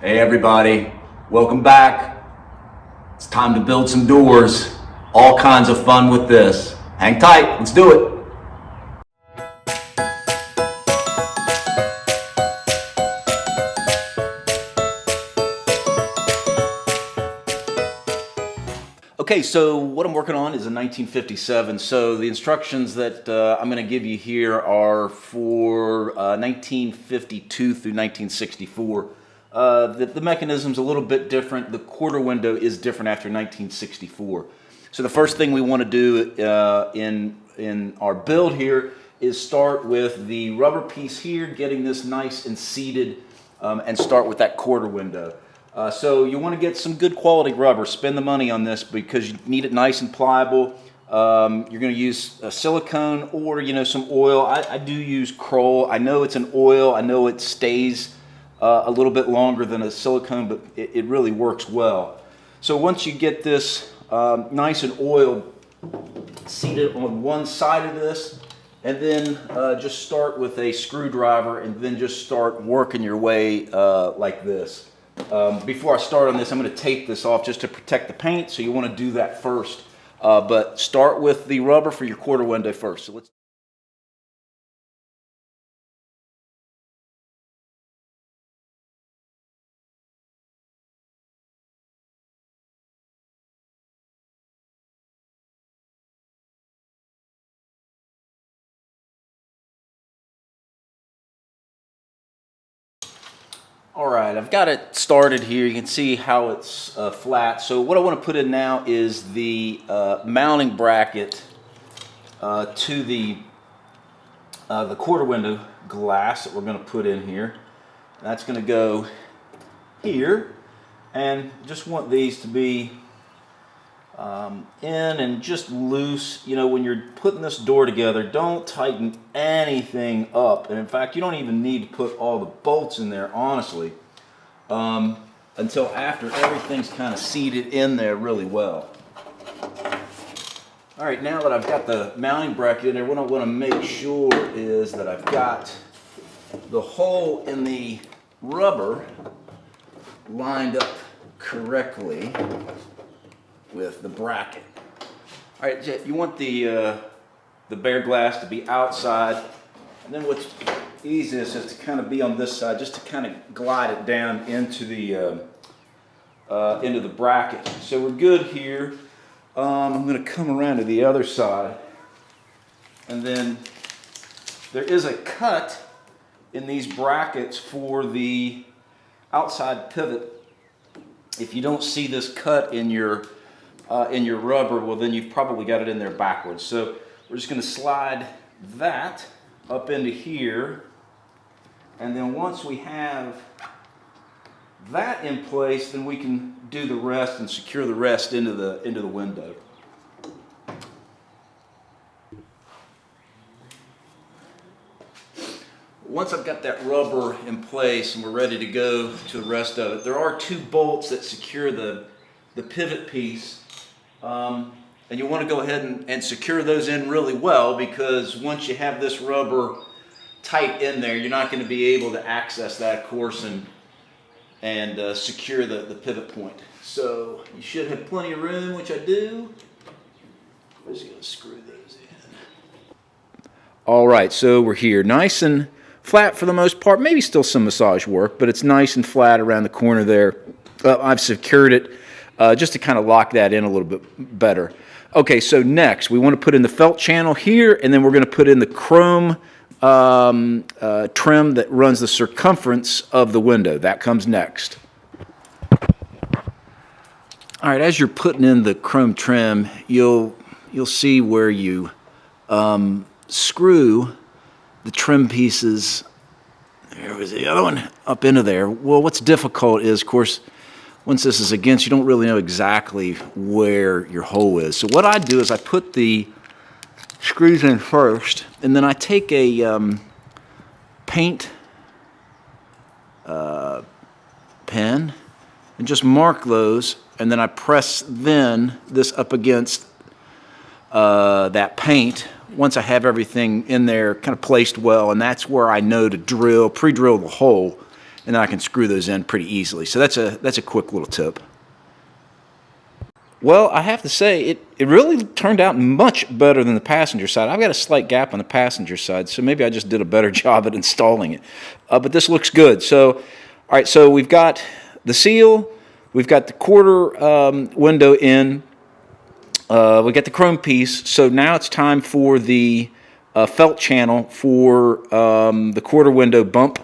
Hey everybody, welcome back. It's time to build some doors. All kinds of fun with this. Hang tight, let's do it. Okay, so what I'm working on is a 1957. So the instructions that I'm going to give you here are for 1952 through 1964. The mechanism's a little bit different. The quarter window is different after 1964. So the first thing we want to do in our build here is start with the rubber piece here, getting this nice and seated, and start with that quarter window. So you want to get some good quality rubber. Spend the money on this because you need it nice and pliable. You're going to use silicone or some oil. I do use Kroll. I know it's an oil. I know it stays a little bit longer than a silicone, but it really works well. So once you get this nice and oiled, seated on one side of this, and then just start with a screwdriver and then just start working your way like this. Before I start on this, I'm going to tape this off just to protect the paint, so you want to do that first. But start with the rubber for your quarter window first. So let's. All right, I've got it started here. You can see how it's flat. So what I want to put in now is the mounting bracket to the quarter window glass that we're going to put in here. That's going to go here, and just want these to be in and just loose. When you're putting this door together, don't tighten anything up. And in fact, you don't even need to put all the bolts in there, honestly, until after everything's kind of seated in there really well. All right, now that I've got the mounting bracket in there, what I want to make sure is that I've got the hole in the rubber lined up correctly with the bracket. All right, you want the bare glass to be outside, and then what's easiest is to kind of be on this side, just to kind of glide it down into the bracket. So we're good here. I'm going to come around to the other side, and then there is a cut in these brackets for the outside pivot. If you don't see this cut in your rubber, well, then you've probably got it in there backwards. So we're just going to slide that up into here, and then once we have that in place, then we can do the rest and secure the rest into the window. Once I've got that rubber in place and we're ready to go to the rest of it, there are two bolts that secure the pivot piece. And you want to go ahead and secure those in really well, because once you have this rubber tight in there, you're not going to be able to access that, of course, and secure the pivot point. So you should have plenty of room, which I do. I'm just going to screw those in. All right, so we're here. Nice and flat for the most part. Maybe still some massage work, but it's nice and flat around the corner there. I've secured it just to kind of lock that in a little bit better. Okay, so next we want to put in the felt channel here, and then we're going to put in the chrome trim that runs the circumference of the window. That comes next. All right, as you're putting in the chrome trim, you'll see where you screw the trim pieces. There was the other one up into there. Well, what's difficult is, of course, once this is against, you don't really know exactly where your hole is. So what I do is I put the screws in first, and then I take a paint pen and just mark those, and then I press this up against that paint once I have everything in there kind of placed well, and that's where I know to pre-drill the hole. and then I can screw those in pretty easily. So that's a quick little tip. Well, I have to say, it really turned out much better than the passenger side. I've got a slight gap on the passenger side, so maybe I just did a better job at installing it. But this looks good. So, all right, so we've got the seal, we've got the quarter window in, we got the chrome piece. So now it's time for the felt channel for the quarter window bump.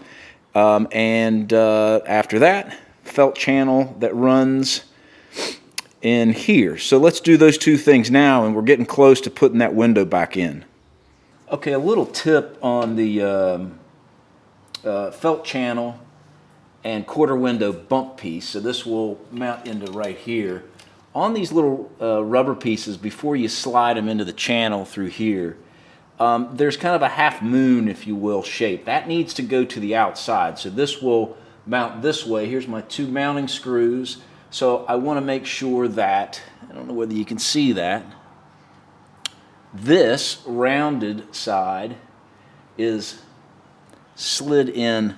And after that, felt channel that runs in here. So let's do those two things now, and we're getting close to putting that window back in. Okay, a little tip on the felt channel and quarter window bump piece. So this will mount into right here. On these little rubber pieces, before you slide them into the channel through here, there's kind of a half moon, if you will, shape. That needs to go to the outside. So this will mount this way. Here's my two mounting screws. So I want to make sure that, I don't know whether you can see that, this rounded side is slid in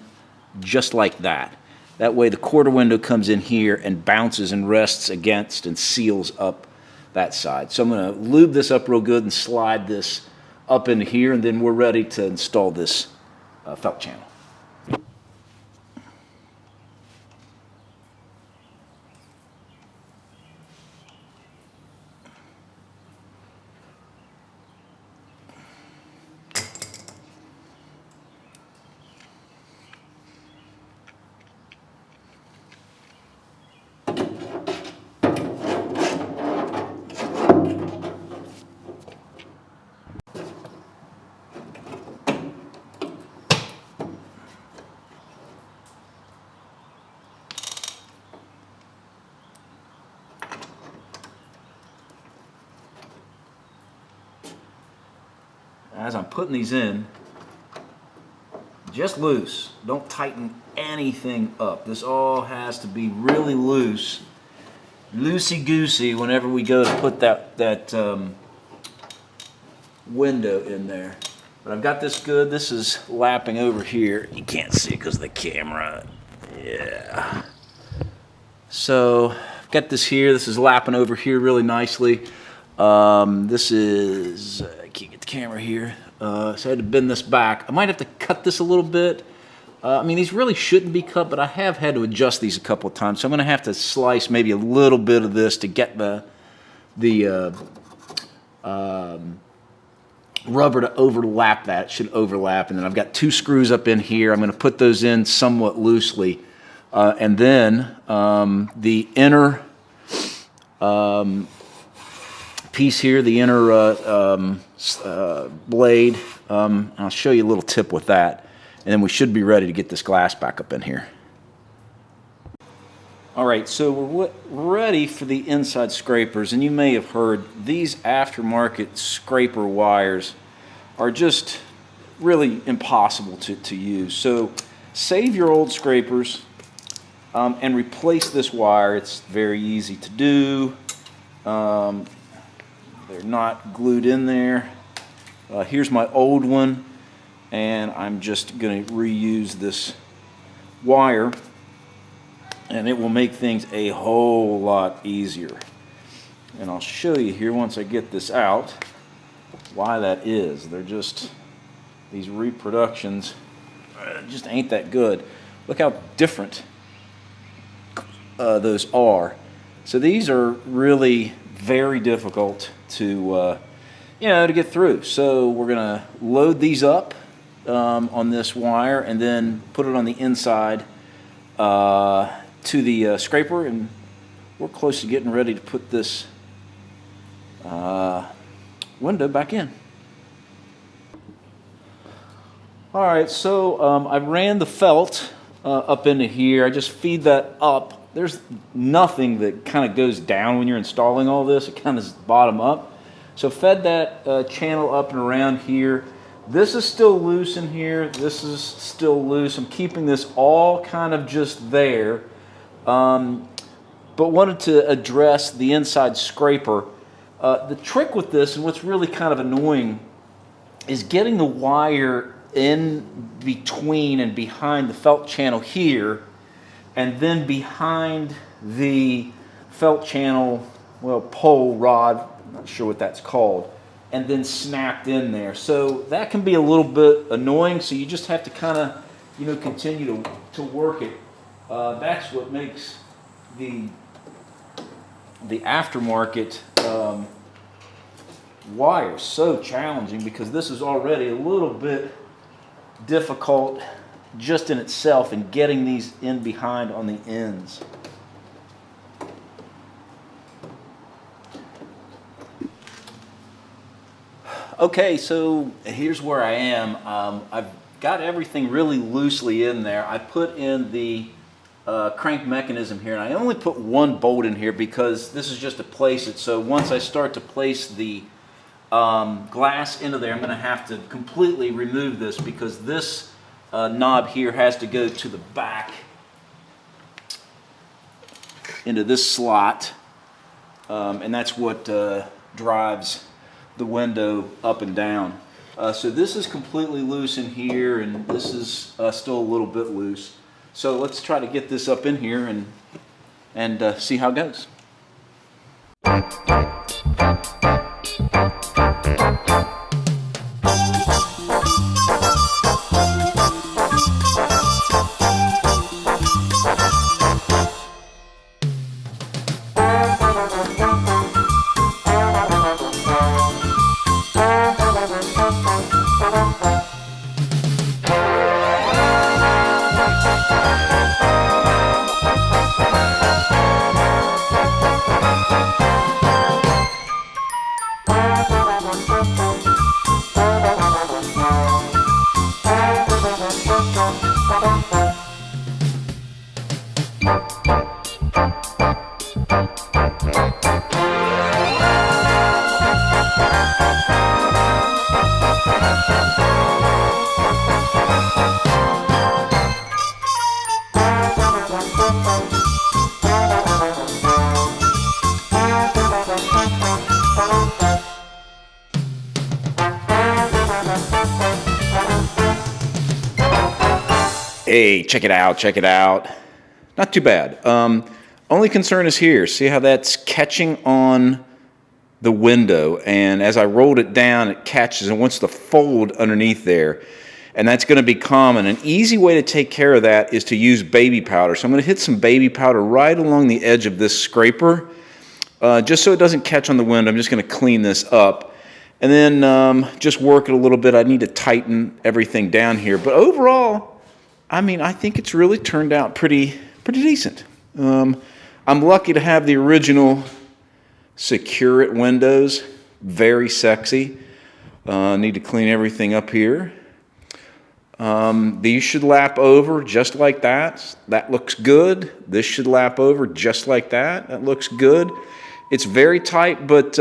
just like that. That way the quarter window comes in here and bounces and rests against and seals up that side. So I'm going to lube this up real good and slide this up into here, and then we're ready to install this felt channel. As I'm putting these in, just loose. Don't tighten anything up. This all has to be really loose, loosey-goosey whenever we go to put that window in there. But I've got this good. This is lapping over here. You can't see it because of the camera. Yeah. So I've got this here. This is lapping over here really nicely. This is, I can't get the camera here, so I had to bend this back. I might have to cut this a little bit. I mean, these really shouldn't be cut, but I have had to adjust these a couple of times, so I'm going to have to slice maybe a little bit of this to get the rubber to overlap that. It should overlap, and then I've got two screws up in here. I'm going to put those in somewhat loosely, and then the inner piece here, the inner blade, I'll show you a little tip with that, and then we should be ready to get this glass back up in here. All right, so we're ready for the inside scrapers, and you may have heard these aftermarket scraper wires are just really impossible to use. So save your old scrapers and replace this wire. It's very easy to do. They're not glued in there. Here's my old one, and I'm just going to reuse this wire, and it will make things a whole lot easier. And I'll show you here once I get this out why that is. They're just, these reproductions just ain't that good. Look how different those are. So these are really very difficult to to get through. So we're gonna load these up on this wire and then put it on the inside to the scraper, and we're close to getting ready to put this window back in. All right, so I ran the felt up into here. I just feed that up. There's nothing that kind of goes down when you're installing all this. It kind of is bottom up. So fed that channel up and around here. This is still loose in here. This is still loose. I'm keeping this all kind of just there. But wanted to address the inside scraper. The trick with this, and what's really kind of annoying, is getting the wire in between and behind the felt channel here, and then behind the felt channel, well, pole rod, I'm not sure what that's called, and then snapped in there. So that can be a little bit annoying, so you just have to kind of, you know, continue to work it. That's what makes the aftermarket wire so challenging, because this is already a little bit difficult just in itself, and getting these in behind on the ends. Okay, so here's where I am. I've got everything really loosely in there. I put in the crank mechanism here, and I only put one bolt in here because this is just to place it. So once I start to place the glass into there, I'm going to have to completely remove this, because this knob here has to go to the back into this slot, and that's what drives the window up and down. So this is completely loose in here, and this is still a little bit loose. So let's try to get this up in here and see how it goes. Hey, check it out, check it out. Not too bad. Only concern is here. See how that's catching on the window, and as I rolled it down, it catches and wants to fold underneath there. And that's going to be common. An easy way to take care of that is to use baby powder. So I'm going to hit some baby powder right along the edge of this scraper, just so it doesn't catch on the window. I'm just going to clean this up. And then just work it a little bit. I need to tighten everything down here. But overall, I mean, I think it's really turned out pretty decent. I'm lucky to have the original Secure It windows. Very sexy. Need to clean everything up here. These should lap over just like that. That looks good. This should lap over just like that. That looks good. It's very tight, but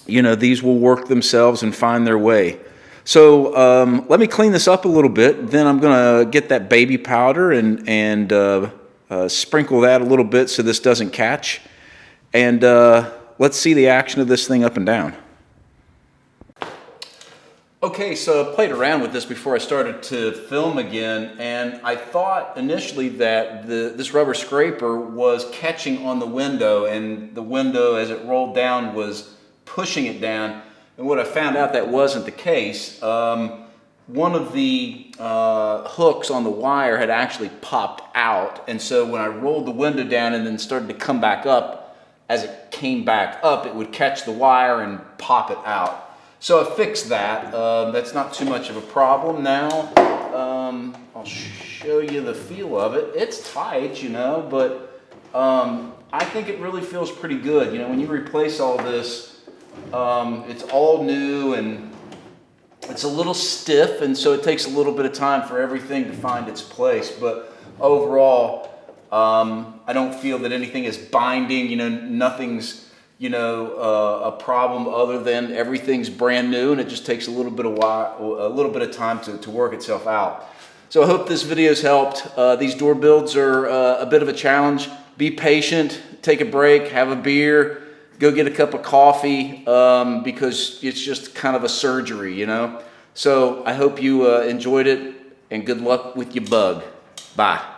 you know, these will work themselves and find their way. So let me clean this up a little bit. Then I'm going to get that baby powder and sprinkle that a little bit so this doesn't catch. And let's see the action of this thing up and down. Okay, so I played around with this before I started to film again, and I thought initially that this rubber scraper was catching on the window, and the window, as it rolled down, was pushing it down. And what I found out, that wasn't the case. One of the hooks on the wire had actually popped out, and so when I rolled the window down and then started to come back up, as it came back up, it would catch the wire and pop it out. So I fixed that. That's not too much of a problem now. I'll show you the feel of it. It's tight, you know, but I think it really feels pretty good. You know, when you replace all this, it's all new and it's a little stiff, and so it takes a little bit of time for everything to find its place. But overall, I don't feel that anything is binding. You know, nothing's a problem other than everything's brand new, and it just takes a little bit of time to work itself out. So I hope this video's helped. These door builds are a bit of a challenge. Be patient, take a break, have a beer, go get a cup of coffee, because it's just kind of a surgery, you know. So I hope you enjoyed it, and good luck with your bug. Bye.